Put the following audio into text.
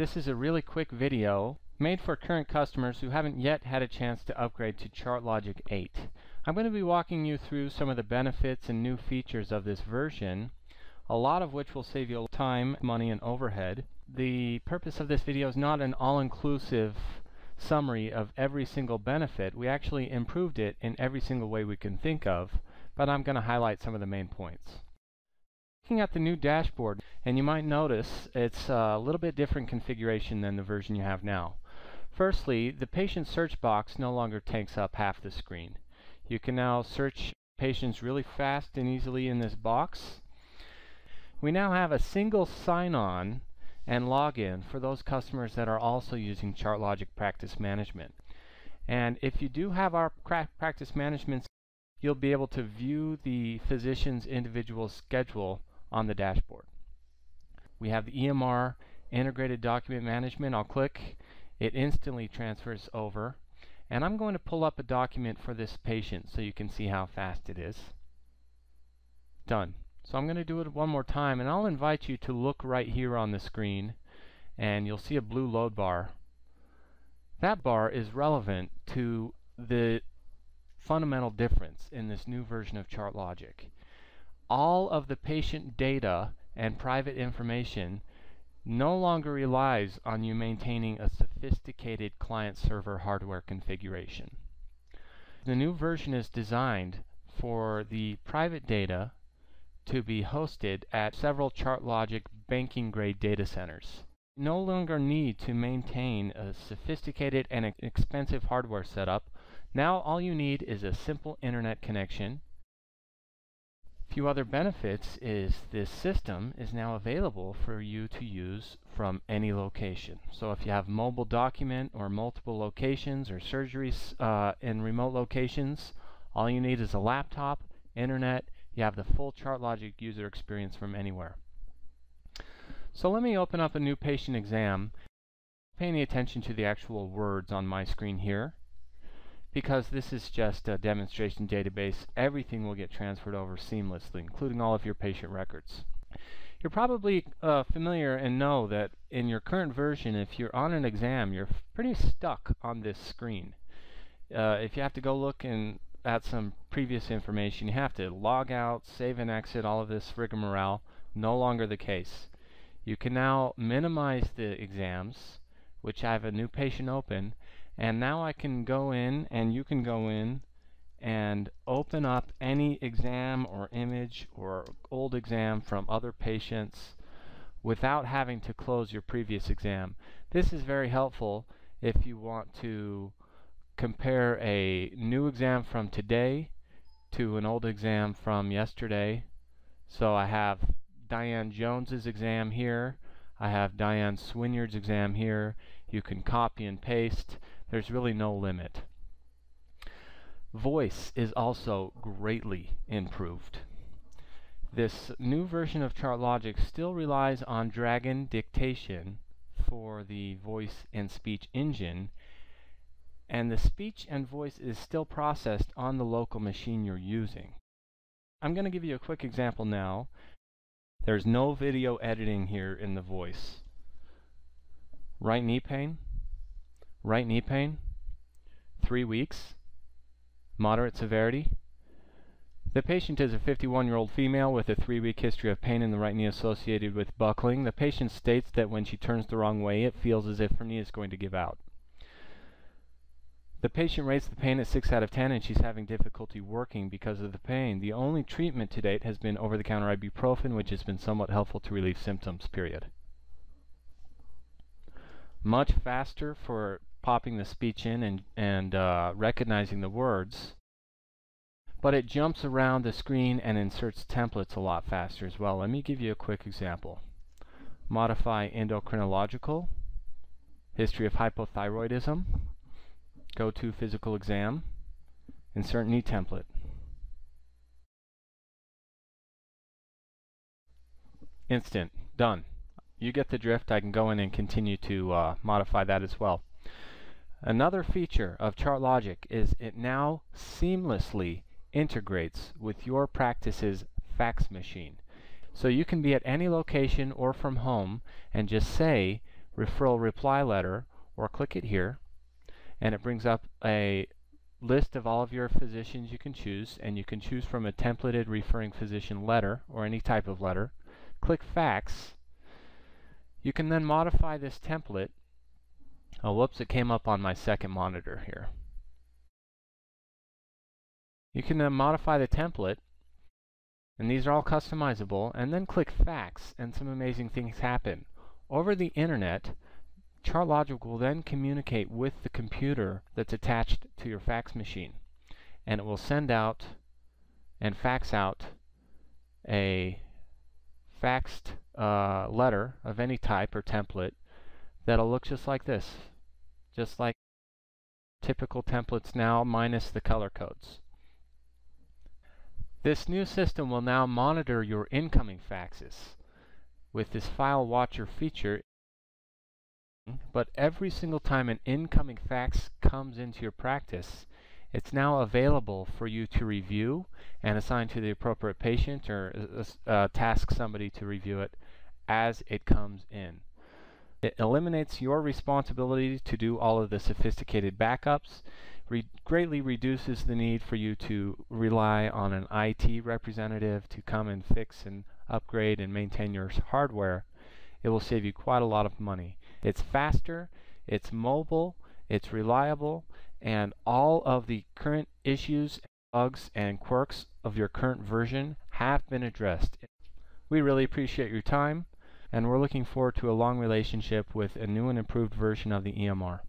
This is a really quick video made for current customers who haven't yet had a chance to upgrade to ChartLogic 8. I'm going to be walking you through some of the benefits and new features of this version, a lot of which will save you time, money, and overhead. The purpose of this video is not an all-inclusive summary of every single benefit. We actually improved it in every single way we can think of, but I'm going to highlight some of the main points. Looking at the new dashboard, and you might notice it's a little bit different configuration than the version you have now. Firstly, the patient search box no longer takes up half the screen. You can now search patients really fast and easily in this box. We now have a single sign-on and login for those customers that are also using ChartLogic Practice Management. And if you do have our Practice Management, you'll be able to view the physician's individual schedule on the dashboard. We have the EMR Integrated Document Management. I'll click. It instantly transfers over. And I'm going to pull up a document for this patient so you can see how fast it is. Done. So I'm going to do it one more time, and I'll invite you to look right here on the screen, and you'll see a blue load bar. That bar is relevant to the fundamental difference in this new version of ChartLogic. All of the patient data and private information no longer relies on you maintaining a sophisticated client-server hardware configuration. The new version is designed for the private data to be hosted at several ChartLogic banking-grade data centers. You no longer need to maintain a sophisticated and expensive hardware setup. Now all you need is a simple internet connection. A few other benefits is this system is now available for you to use from any location. So if you have mobile document or multiple locations or surgeries in remote locations, all you need is a laptop, internet. You have the full ChartLogic user experience from anywhere. So let me open up a new patient exam. Pay any attention to the actual words on my screen here, because this is just a demonstration database. Everything will get transferred over seamlessly, including all of your patient records. You're probably familiar and know that in your current version, if you're on an exam, you're pretty stuck on this screen. If you have to go look at some previous information, you have to log out, save and exit, all of this rigmarole. No longer the case. You can now minimize the exams, which I have a new patient open, and now I can go in, and you can go in and open up any exam or image or old exam from other patients without having to close your previous exam. This is very helpful if you want to compare a new exam from today to an old exam from yesterday. So I have Diane Jones's exam here. I have Diane Swinyard's exam here. You can copy and paste. There's really no limit. Voice is also greatly improved. This new version of ChartLogic still relies on Dragon dictation for the voice and speech engine, and the speech and voice is still processed on the local machine you're using. I'm going to give you a quick example now. There's no video editing here in the voice. Right knee pain, 3 weeks, moderate severity. The patient is a 51-year-old female with a 3-week history of pain in the right knee associated with buckling. The patient states that when she turns the wrong way, it feels as if her knee is going to give out. The patient rates the pain at 6 out of 10, and she's having difficulty working because of the pain. The only treatment to date has been over-the-counter ibuprofen, which has been somewhat helpful to relieve symptoms, period. Much faster for popping the speech in and recognizing the words, but it jumps around the screen and inserts templates a lot faster as well. Let me give you a quick example. Modify endocrinological, history of hypothyroidism. Go to physical exam, insert knee template. Instant, done. You get the drift. I can go in and continue to modify that as well. Another feature of ChartLogic is it now seamlessly integrates with your practice's fax machine. So you can be at any location or from home and just say, referral reply letter, or click it here, and it brings up a list of all of your physicians you can choose, and you can choose from a templated referring physician letter or any type of letter. Click fax. You can then modify this template. Oh, whoops, it came up on my second monitor here. You can then modify the template, and these are all customizable, and then click fax, and some amazing things happen. Over the internet, ChartLogic will then communicate with the computer that's attached to your fax machine, and it will send out and fax out a faxed letter of any type or template that'll look just like this, just like typical templates now, minus the color codes. This new system will now monitor your incoming faxes with this file watcher feature, but every single time an incoming fax comes into your practice, it's now available for you to review and assign to the appropriate patient, or task somebody to review it as it comes in. It eliminates your responsibility to do all of the sophisticated backups, greatly reduces the need for you to rely on an IT representative to come and fix and upgrade and maintain your hardware. It will save you quite a lot of money. It's faster, it's mobile, it's reliable, and all of the current issues, bugs, and quirks of your current version have been addressed. We really appreciate your time, and we're looking forward to a long relationship with a new and improved version of the EMR.